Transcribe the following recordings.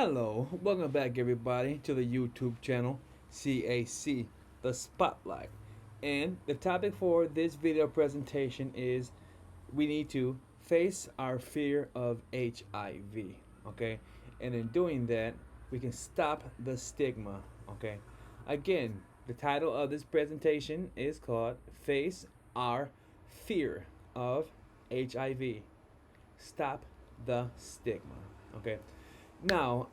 Hello, welcome back everybody to the YouTube channel CAC, the Spotlight. And the topic for this video presentation is we need to face our fear of HIV, okay? And in doing that, we can stop the stigma, okay? Again, the title of this presentation is called Face Our Fear of HIV. Stop the stigma, okay? Now,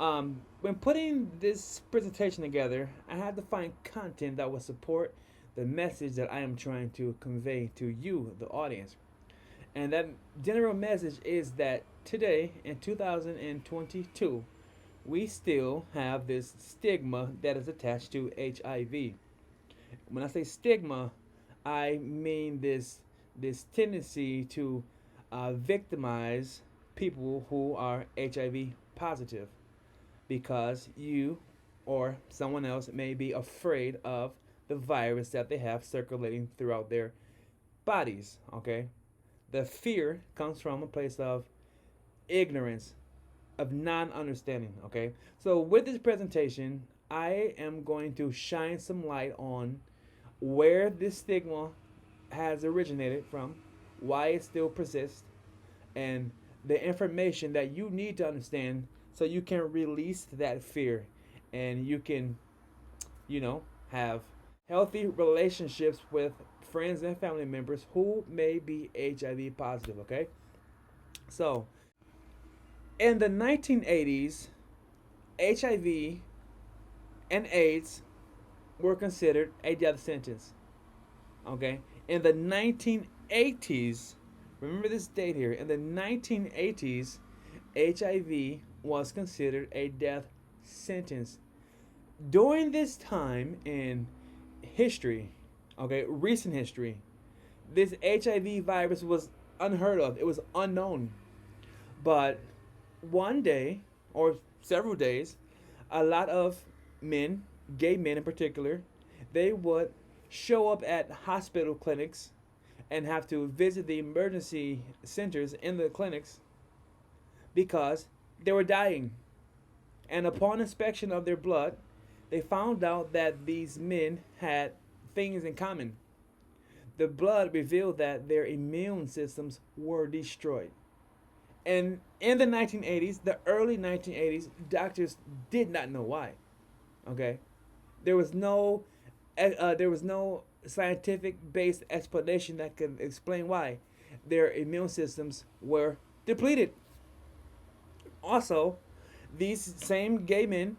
when putting this presentation together, I had to find content that would support the message that I am trying to convey to you, the audience. And that general message is that today, in 2022, we still have this stigma that is attached to HIV. When I say stigma, I mean this tendency to victimize people who are HIV positive because you or someone else may be afraid of the virus that they have circulating throughout their bodies. Okay, the fear comes from a place of ignorance, of non-understanding. Okay, so with this presentation, I am going to shine some light on where this stigma has originated from, why it still persists, and the information that you need to understand so you can release that fear and you can, have healthy relationships with friends and family members who may be HIV positive, okay? So, in the 1980s, HIV and AIDS were considered a death sentence, okay? In the 1980s, remember this date here, in the 1980s, HIV was considered a death sentence. During this time in history, okay, recent history, this HIV virus was unheard of. It was unknown. But one day, or several days, a lot of men, gay men in particular, they would show up at hospital clinics and have to visit the emergency centers in the clinics because they were dying. And upon inspection of their blood, they found out that these men had things in common. The blood revealed that their immune systems were destroyed. And in the 1980s, the early 1980s, doctors did not know why. Okay, there was no, there was no scientific based explanation that could explain why their immune systems were depleted. Also, these same gay men,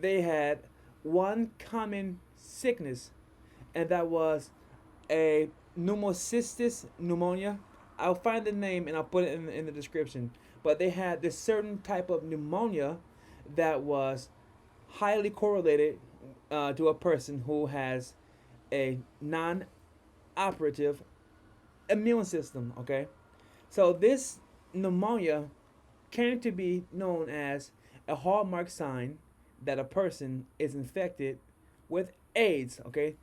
they had one common sickness, and that was a pneumocystis pneumonia. I'll find the name and I'll put it in the description. But they had this certain type of pneumonia that was highly correlated to a person who has a non-operative immune system. Okay, so this pneumonia came to be known as a hallmark sign that a person is infected with AIDS. Okay,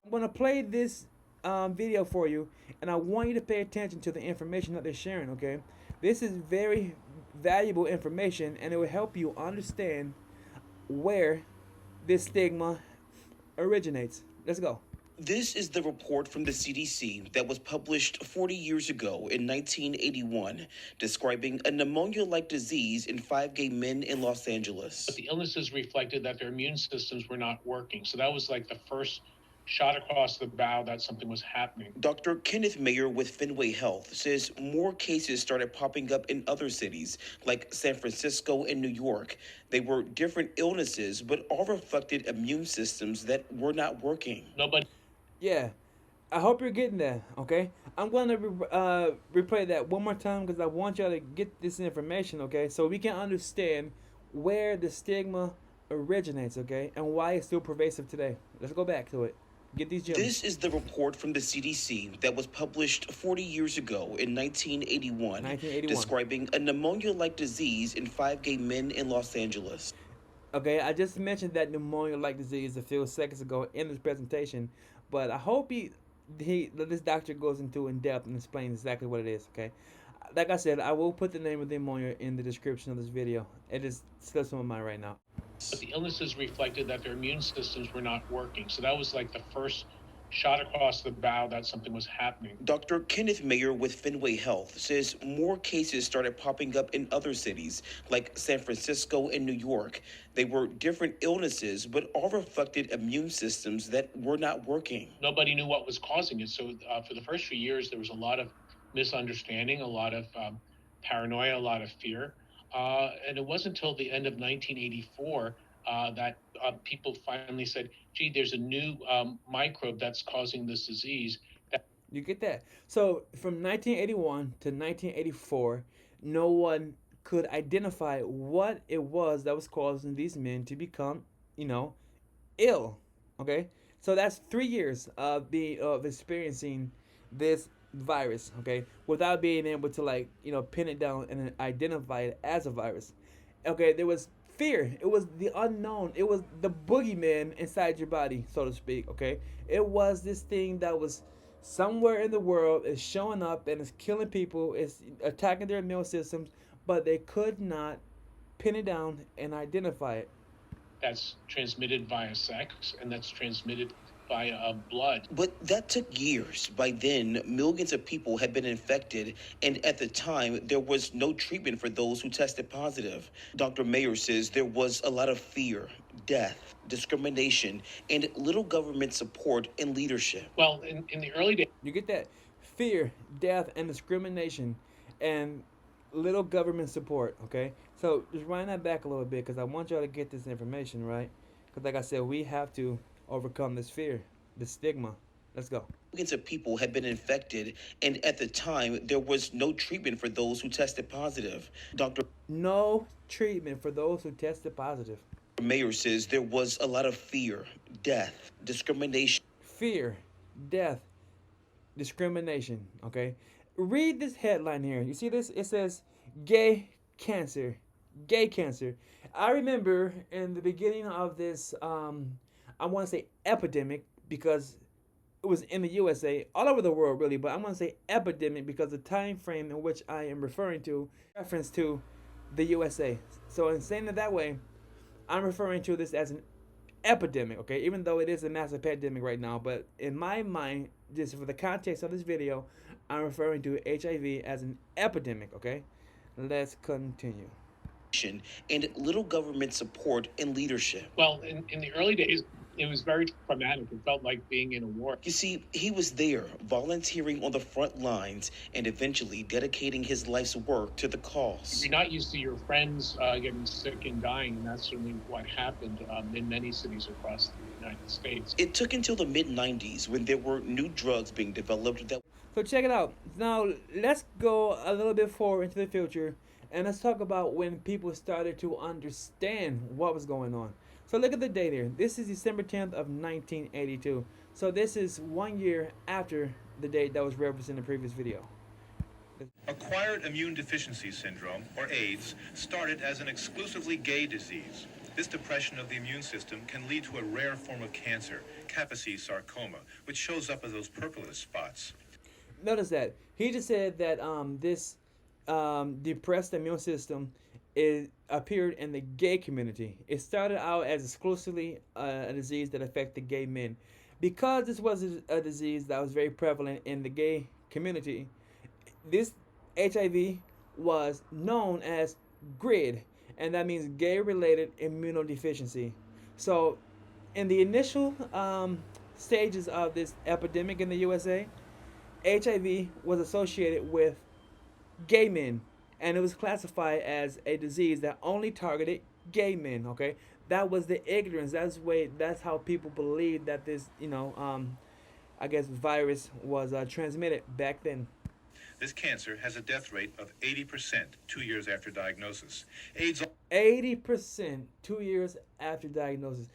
I'm gonna play this video for you, and I want you to pay attention to the information that they're sharing. Okay, this is very valuable information, and it will help you understand where this stigma originates. Let's go. This is the report from the CDC that was published 40 years ago in 1981, describing a pneumonia-like disease in 5 gay men in Los Angeles. But the illnesses reflected that their immune systems were not working. So that was like the first shot across the bow that something was happening. Dr. Kenneth Mayer with Fenway Health says more cases started popping up in other cities like San Francisco and New York. They were different illnesses, but all reflected immune systems that were not working. Nobody. Yeah, I hope you're getting that. Okay, I'm going to replay that one more time because I want y'all to get this information. Okay, so we can understand where the stigma originates. Okay, and why it's still pervasive today. Let's go back to it. Get these gems. This is the report from the CDC that was published 40 years ago in 1981, describing a pneumonia-like disease in 5 gay men in Los Angeles. Okay, I just mentioned that pneumonia-like disease a few seconds ago in this presentation, but I hope this doctor goes into in depth and explains exactly what it is. Okay, like I said, I will put the name of the pneumonia in the description of this video. It is slips on my mind right now. But the illnesses reflected that their immune systems were not working. So that was like the first shot across the bow that something was happening. Dr. Kenneth Mayer with Fenway Health says more cases started popping up in other cities like San Francisco and New York. They were different illnesses, but all reflected immune systems that were not working. Nobody knew what was causing it. So for the first few years, there was a lot of misunderstanding, a lot of paranoia, a lot of fear. And it wasn't until the end of 1984 that people finally said, gee, there's a new microbe that's causing this disease. You get that? So from 1981 to 1984, no one could identify what it was that was causing these men to become, you know, ill. Okay, so that's 3 years of experiencing this virus. Okay, without being able to pin it down and identify it as a virus. Okay, there was fear. It was the unknown. It was the boogeyman inside your body, so to speak. Okay, it was this thing that was somewhere in the world is showing up and is killing people. It's attacking their immune systems, but they could not pin it down and identify it. That's transmitted via sex and that's transmitted via blood. But that took years. By then, millions of people had been infected, and at the time, there was no treatment for those who tested positive. Dr. Mayer says there was a lot of fear, death, discrimination, and little government support and leadership. Well, in the early days, You get that? Fear, death, and discrimination, and little government support. Okay, so just wind that back a little bit because I want y'all to get this information right. Because like I said, we have to overcome this fear, this stigma. Let's go. Millions of people had been infected, and at the time, there was no treatment for those who tested positive. Dr. No treatment for those who tested positive. Mayer says there was a lot of fear, death, discrimination. Fear, death, discrimination. Okay, read this headline here. You see this? It says gay cancer. Gay cancer. I remember in the beginning of this, I want to say epidemic because it was in the USA, all over the world really, but I want to say epidemic because the time frame in which I am referring to reference to the USA. So in saying it that way, I'm referring to this as an epidemic, okay? Even though it is a massive pandemic right now, but in my mind, just for the context of this video, I'm referring to HIV as an epidemic, okay? Let's continue. And little government support and leadership. well, in the early days, it was very traumatic. It felt like being in a war. You see, he was there, volunteering on the front lines and eventually dedicating his life's work to the cause. You're not used to your friends getting sick and dying, and that's certainly what happened in many cities across the United States. It took until the mid-90s when there were new drugs being developed that So check it out. Now let's go a little bit forward into the future and let's talk about when people started to understand what was going on. So look at the date here. This is December 10th of 1982. So this is 1 year after the date that was referenced in the previous video. Acquired immune deficiency syndrome, or AIDS, started as an exclusively gay disease. This depression of the immune system can lead to a rare form of cancer, Kaposi sarcoma, which shows up as those purplish spots. Notice that he just said that this depressed immune system appeared in the gay community. It started out as exclusively a disease that affected gay men. Because this was a disease that was very prevalent in the gay community, this HIV was known as GRID, and that means gay-related immunodeficiency. So in the initial stages of this epidemic in the USA, HIV was associated with gay men, and it was classified as a disease that only targeted gay men. Okay, that was the ignorance. That's how people believed that this, I guess, virus was transmitted back then. This cancer has a death rate of 80% 2 years after diagnosis. AIDS 80% 2 years after diagnosis.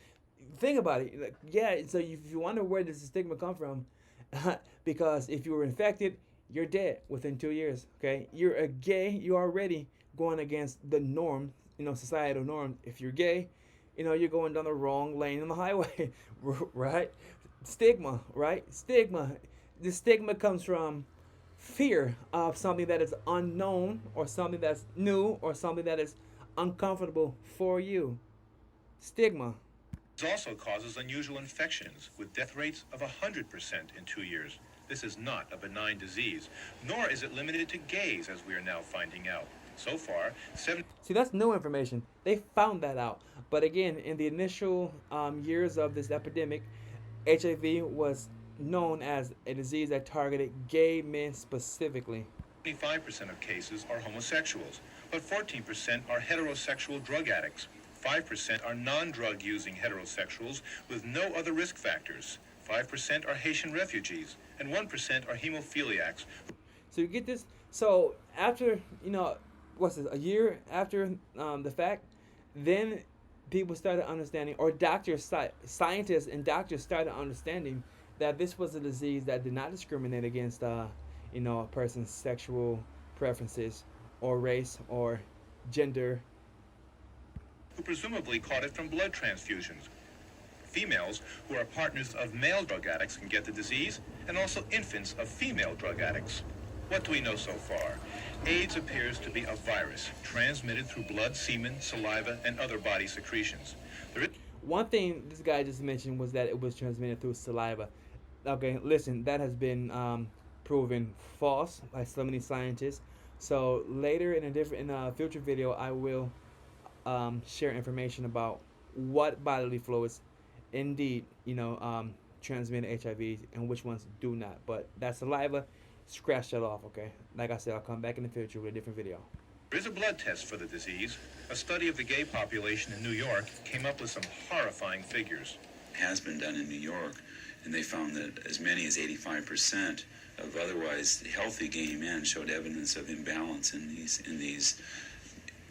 Think about it. Like, yeah, so if you wonder where does the stigma come from, because if you were infected, you're dead within 2 years. Okay, you're a gay. You're already going against the norm, societal norm. If you're gay, you're going down the wrong lane on the highway, right? Stigma, right? Stigma. The stigma comes from fear of something that is unknown or something that's new or something that is uncomfortable for you. Stigma. It also causes unusual infections with death rates of 100% in 2 years. This is not a benign disease, nor is it limited to gays, as we are now finding out. So far, See, that's new information. They found that out. But again, in the initial years of this epidemic, HIV was known as a disease that targeted gay men specifically. 75% of cases are homosexuals, but 14% are heterosexual drug addicts. 5% are non-drug using heterosexuals with no other risk factors. 5% are Haitian refugees, and 1% are hemophiliacs. So you get this. So after, what's this, a year after the fact, then people started understanding, or doctors, scientists and doctors started understanding that this was a disease that did not discriminate against, a person's sexual preferences or race or gender. Who presumably caught it from blood transfusions. Females who are partners of male drug addicts can get the disease, and also infants of female drug addicts. What do we know so far? AIDS appears to be a virus transmitted through blood, semen, saliva, and other body secretions. One thing this guy just mentioned was that it was transmitted through saliva. Okay, listen, that has been proven false by so many scientists. So later in a future video, I will share information about what bodily fluids indeed transmit HIV and which ones do not. But that saliva, scratch that off. Okay, like I said, I'll come back in the future with a different video. There is a blood test for the disease. A study of the gay population in New York came up with some horrifying figures. Has been done in New York, and they found that as many as 85% of otherwise healthy gay men showed evidence of imbalance in these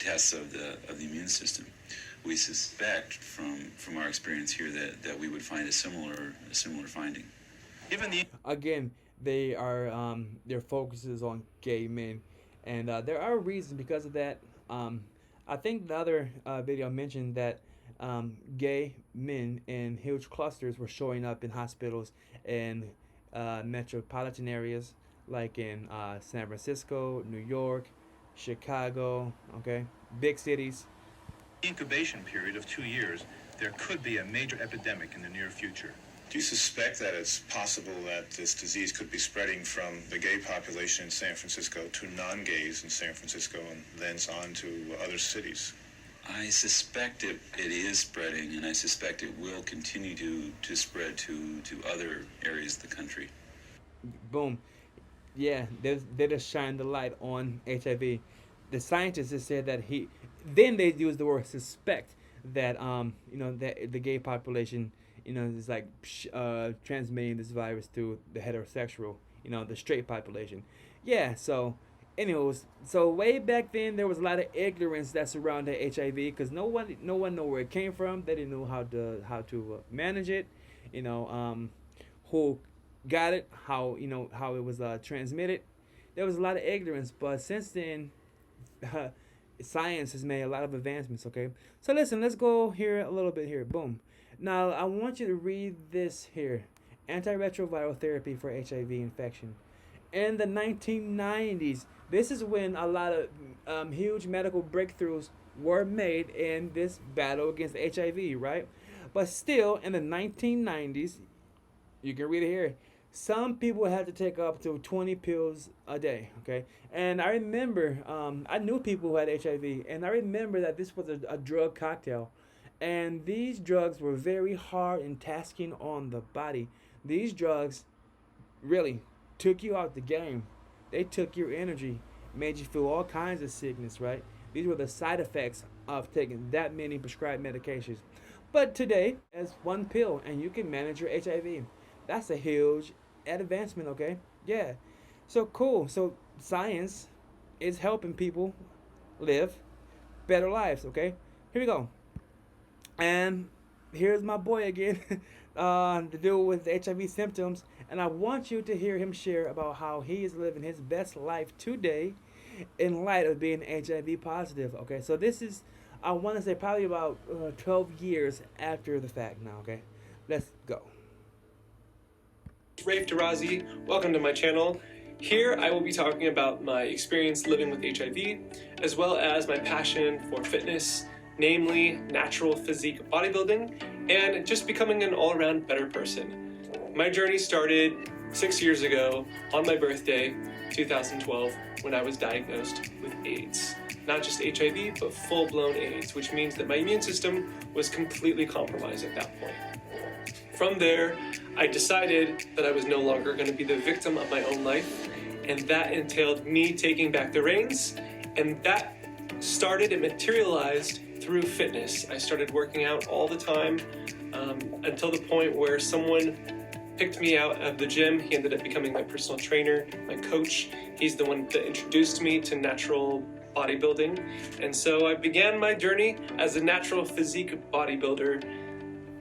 tests of the immune system. We suspect from our experience here that we would find a similar finding. Again, they are their focus is on gay men, and there are reasons because of that. I think the other video mentioned that gay men in huge clusters were showing up in hospitals in metropolitan areas like in San Francisco, New York, Chicago, okay, big cities. Incubation period of 2 years, there could be a major epidemic in the near future. Do you suspect that it's possible that this disease could be spreading from the gay population in San Francisco to non-gays in San Francisco and thence on to other cities? I suspect it is spreading, and I suspect it will continue to spread to other areas of the country. Boom. Yeah, they just shine the light on HIV. The scientists just said that then they use the word suspect that that the gay population is like transmitting this virus to the heterosexual, the straight population. Yeah, so anyways, so way back then there was a lot of ignorance that surrounded HIV because no one knew where it came from. They didn't know how to manage it, who got it, how it was transmitted. There was a lot of ignorance, but since then science has made a lot of advancements. Okay, so listen, let's go here a little bit here. Boom. Now I want you to read this here: antiretroviral therapy for HIV infection. In the 1990s, this is when a lot of huge medical breakthroughs were made in this battle against HIV, right? But still, in the 1990s, you can read it here, some people had to take up to 20 pills a day, okay? And I remember, I knew people who had HIV, and I remember that this was a drug cocktail. And these drugs were very hard and tasking on the body. These drugs really took you out the game. They took your energy, made you feel all kinds of sickness, right? These were the side effects of taking that many prescribed medications. But today, it's one pill, and you can manage your HIV. That's a huge advancement, okay? Yeah. So cool. So science is helping people live better lives, okay? Here we go. And here's my boy again to deal with the HIV symptoms. And I want you to hear him share about how he is living his best life today in light of being HIV positive. Okay, so this is, I want to say, probably about 12 years after the fact now. Okay, let's go. Rafe Tarazi, welcome to my channel. Here I will be talking about my experience living with HIV, as well as my passion for fitness, namely natural physique bodybuilding, and just becoming an all-around better person. My journey started 6 years ago on my birthday, 2012, when I was diagnosed with AIDS. Not just HIV, but full-blown AIDS, which means that my immune system was completely compromised at that point. From there, I decided that I was no longer going to be the victim of my own life, and that entailed me taking back the reins, and that started and materialized through fitness. I started working out all the time until the point where someone picked me out of the gym. He ended up becoming my personal trainer, my coach. He's the one that introduced me to natural bodybuilding. And so I began my journey as a natural physique bodybuilder.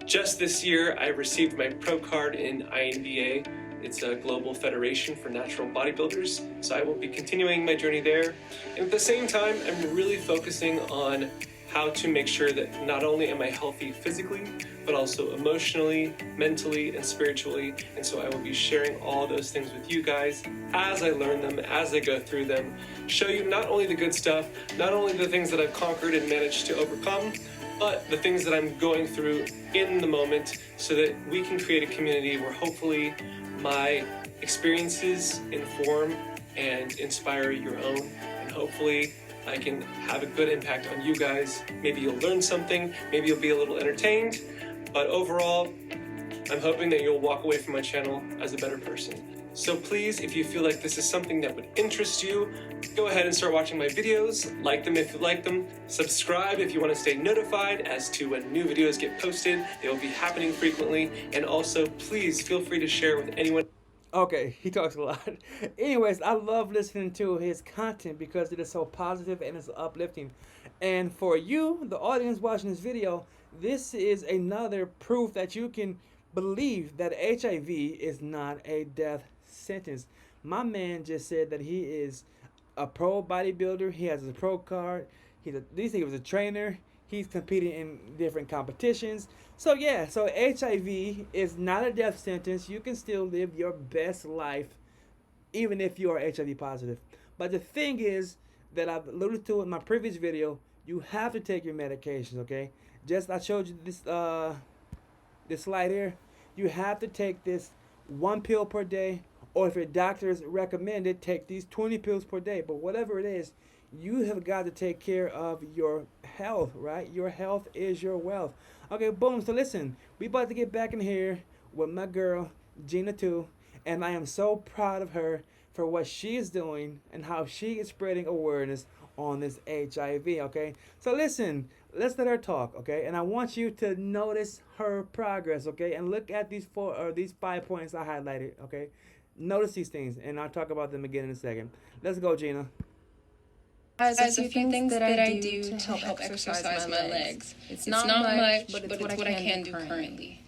Just this year, I received my pro card in INBA. It's a global federation for natural bodybuilders. So I will be continuing my journey there. And at the same time, I'm really focusing on how to make sure that not only am I healthy physically, but also emotionally, mentally, and spiritually. And so I will be sharing all those things with you guys as I learn them, as I go through them, show you not only the good stuff, not only the things that I've conquered and managed to overcome, but the things that I'm going through in the moment so that we can create a community where hopefully my experiences inform and inspire your own, and hopefully I can have a good impact on you guys. Maybe you'll learn something, maybe you'll be a little entertained, but overall, I'm hoping that you'll walk away from my channel as a better person. So please, if you feel like this is something that would interest you, go ahead and start watching my videos, like them if you like them, subscribe if you want to stay notified as to when new videos get posted. They will be happening frequently, and also please feel free to share with anyone. Okay, he talks a lot. Anyways, I love listening to his content because it is so positive and it's uplifting. And for you, the audience watching this video, this is another proof that you can believe that HIV is not a death sentence. My man just said that he is a pro bodybuilder. He has a pro card. He was a trainer. He's competing in different competitions. So yeah, so HIV is not a death sentence. You can still live your best life even if you are HIV positive. But the thing is that I've alluded to in my previous video, you have to take your medications, okay? Just I showed you this slide here. You have to take this 1 pill per day, or if your doctors recommend it, take these 20 pills per day. But whatever it is, you have got to take care of your health, right? Your health is your wealth. Okay, boom. So listen, we about to get back in here with my girl, Gena Tew, and I am so proud of her for what she is doing and how she is spreading awareness on this HIV, okay? So listen, let's let her talk, okay? And I want you to notice her progress, okay? And look at these 5 points I highlighted, okay? Notice these things, and I'll talk about them again in a second. Let's go, Gena. As a few things that I do to help exercise my legs. It's not much, but it's what I can do currently.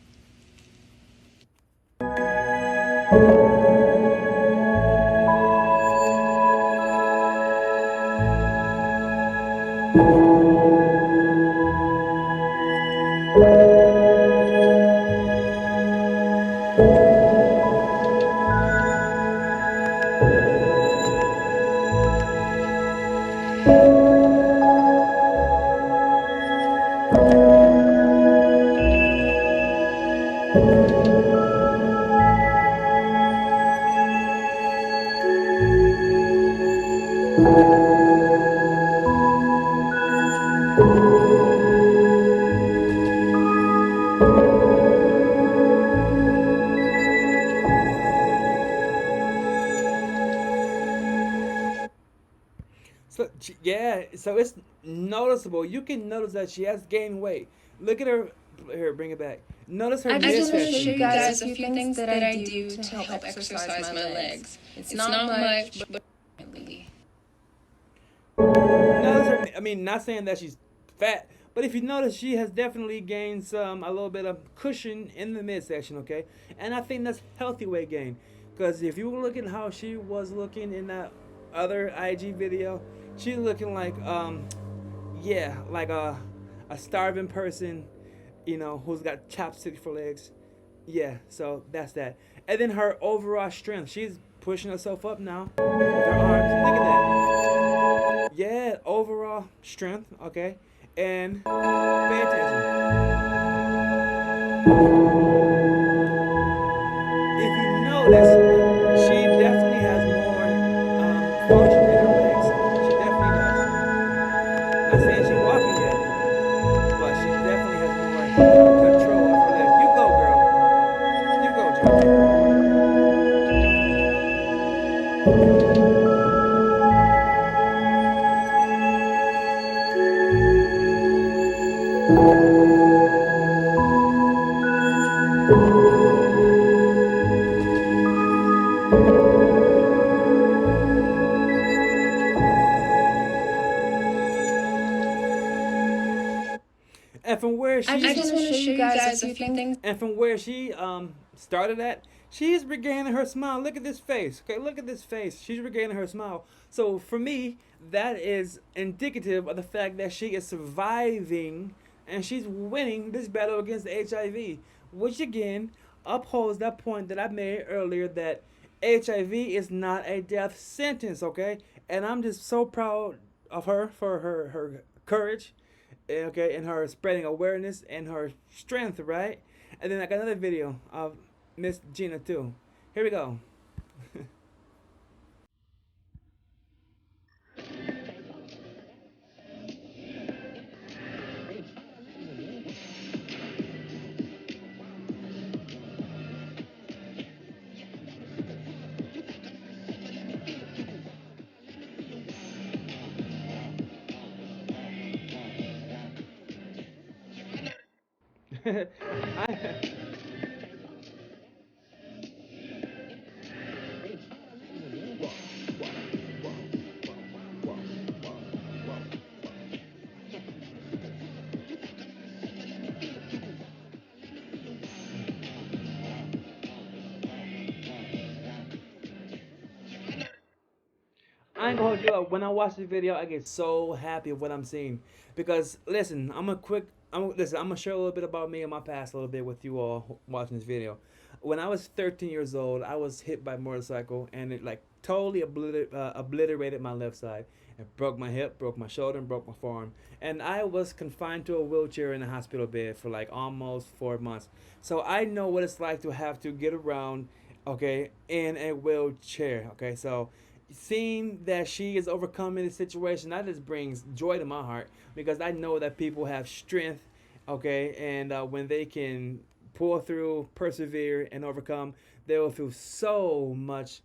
So yeah, so it's noticeable. You can notice that she has gained weight. Look at her. Here, bring it back. Notice her I just want to midsection. show you guys a few things that I do to help exercise my legs. It's not much, but currently. Notice her, I mean, not saying that she's fat, but if you notice, she has definitely gained a little bit of cushion in the midsection, okay? And I think that's healthy weight gain. Because if you look at how she was looking in that other IG video, she's looking like, yeah, like a starving person, you know, who's got chopsticks for legs. Yeah, so that's that. And then her overall strength. She's pushing herself up now with her arms. Look at that. Yeah, overall strength, okay? And pay attention. If you notice, she definitely has more function in her legs. She definitely does. Not saying she's walking yet, but she definitely has more control of her legs. You go, girl. You go, And from where she, I just want to show you guys a few things. and from where she started at, she's regaining her smile. Look at this face. Okay, look at this face. She's regaining her smile. So for me, that is indicative of the fact that she is surviving and she's winning this battle against HIV, which again upholds that point that I made earlier that HIV is not a death sentence. Okay, and I'm just so proud of her for her courage, okay, and her spreading awareness and her strength, right? And then I got another video of Miss Gena Tew. Here we go. I, I ain't gonna hold you up. When I watch the video, I get so happy with what I'm seeing. Because listen, listen. I'm gonna share a little bit about me and my past a little bit with you all watching this video. When I was 13 years old, I was hit by a motorcycle and it like totally obliterated my left side. It broke my hip, broke my shoulder, and broke my forearm. And I was confined to a wheelchair in a hospital bed for like almost 4 months. So I know what it's like to have to get around, okay, in a wheelchair. Okay, so seeing that she is overcoming the situation, that just brings joy to my heart because I know that people have strength, okay, and when they can pull through, persevere, and overcome, they will feel so much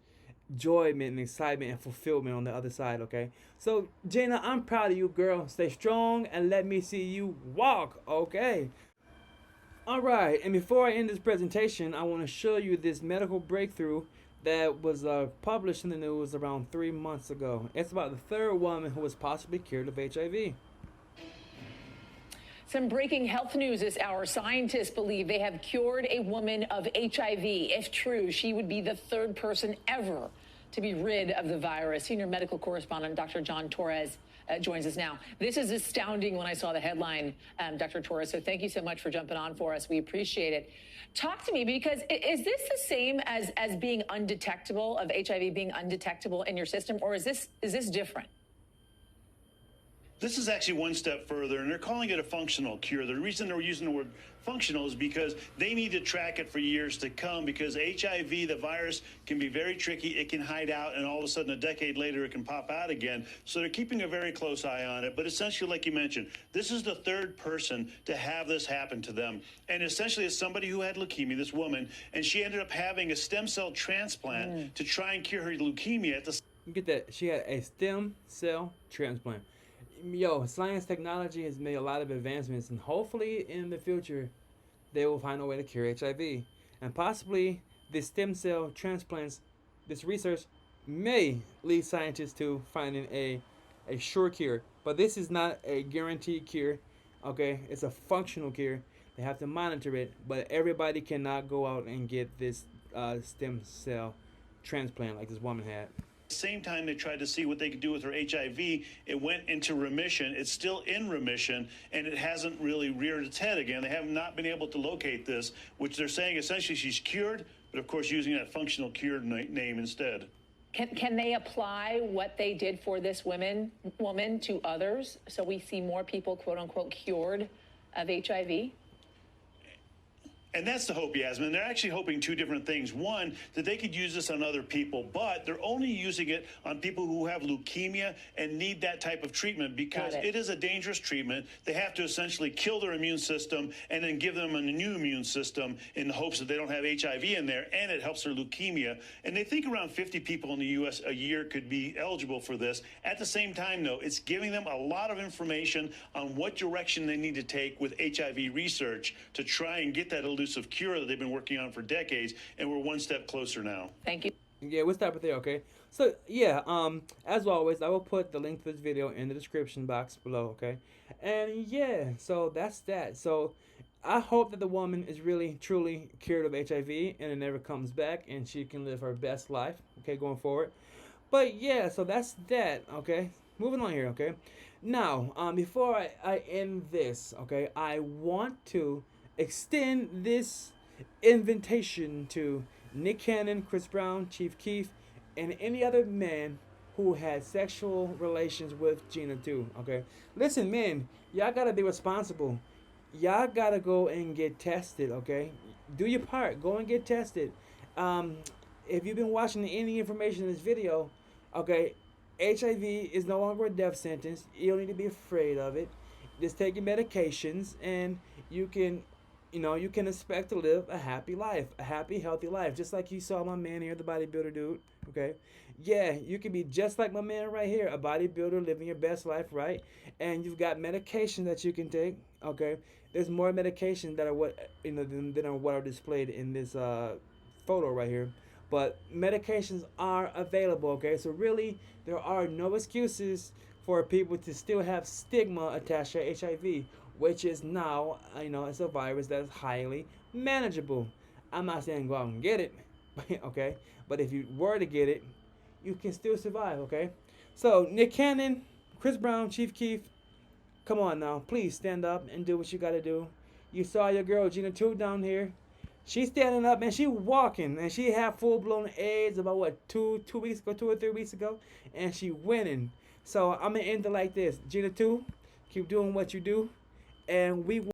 enjoyment and excitement and fulfillment on the other side, okay? So, Gena, I'm proud of you, girl. Stay strong and let me see you walk, okay? All right, and before I end this presentation, I want to show you this medical breakthrough that was published in the news around 3 months ago. It's about the third woman who was possibly cured of HIV. Some breaking health news this hour. Scientists believe they have cured a woman of HIV. If true, she would be the third person ever to be rid of the virus. Senior medical correspondent Dr. John Torres joins us now. This is astounding when I saw the headline, Dr. Torres, so thank you so much for jumping on for us. We appreciate it. Talk to me, because is this the same as being undetectable, of HIV being undetectable in your system, or is this different? This is actually one step further, and they're calling it a functional cure. The reason they're using the word functional is because they need to track it for years to come, because HIV, the virus, can be very tricky. It can hide out, and all of a sudden, a decade later, it can pop out again. So they're keeping a very close eye on it. But essentially, like you mentioned, this is the third person to have this happen to them. And essentially, it's somebody who had leukemia, this woman, and she ended up having a stem cell transplant to try and cure her leukemia at the You get that? She had a stem cell transplant. Yo, science technology has made a lot of advancements, and hopefully in the future they will find a way to cure HIV. And possibly this stem cell transplants, this research may lead scientists to finding a sure cure. But this is not a guaranteed cure, okay? It's a functional cure. They have to monitor it, but everybody cannot go out and get this stem cell transplant like this woman had. same time they tried to see what they could do with her HIV, it went into remission. It's still in remission, and it hasn't really reared its head again. They have not been able to locate this, which they're saying essentially she's cured, but of course using that functional cure name instead. Can they apply what they did for this woman to others so we see more people, quote unquote, cured of HIV? And that's the hope, Yasmin. They're actually hoping two different things. One, that they could use this on other people, but they're only using it on people who have leukemia and need that type of treatment because it is a dangerous treatment. They have to essentially kill their immune system and then give them a new immune system in the hopes that they don't have HIV in there, and it helps their leukemia. And they think around 50 people in the U.S. a year could be eligible for this. At the same time, though, it's giving them a lot of information on what direction they need to take with HIV research to try and get that elusive cure that they've been working on for decades, and we're one step closer now. Thank you. Yeah, we'll stop it there, okay? So, yeah, as always, I will put the link to this video in the description box below, okay? And, yeah, so that's that. So, I hope that the woman is really, truly cured of HIV and it never comes back and she can live her best life, okay, going forward. But, yeah, so that's that, okay? Moving on here, okay? Now, before I end this, okay, I want to extend this invitation to Nick Cannon, Chris Brown, Chief Keef, and any other man who had sexual relations with Gena Tew, okay? Listen, men, y'all gotta be responsible. Y'all gotta go and get tested, okay? Do your part. Go and get tested. If you've been watching any information in this video, okay, HIV is no longer a death sentence. You don't need to be afraid of it. Just take your medications and you can expect to live a happy life, a happy, healthy life. Just like you saw my man here, the bodybuilder dude, okay? Yeah, you can be just like my man right here, a bodybuilder living your best life, right? And you've got medication that you can take, okay? There's more medication that are than are what are displayed in this photo right here. But medications are available, okay? So really, there are no excuses for people to still have stigma attached to HIV, which is now, it's a virus that is highly manageable. I'm not saying go out and get it, okay? But if you were to get it, you can still survive, okay? So, Nick Cannon, Chris Brown, Chief Keef, come on now. Please stand up and do what you got to do. You saw your girl, Gena Tew, down here. She's standing up, and she walking, and she had full-blown AIDS about, 2 weeks ago, 2 or 3 weeks ago, and she winning. So, I'm going to end it like this. Gena Tew, keep doing what you do. And we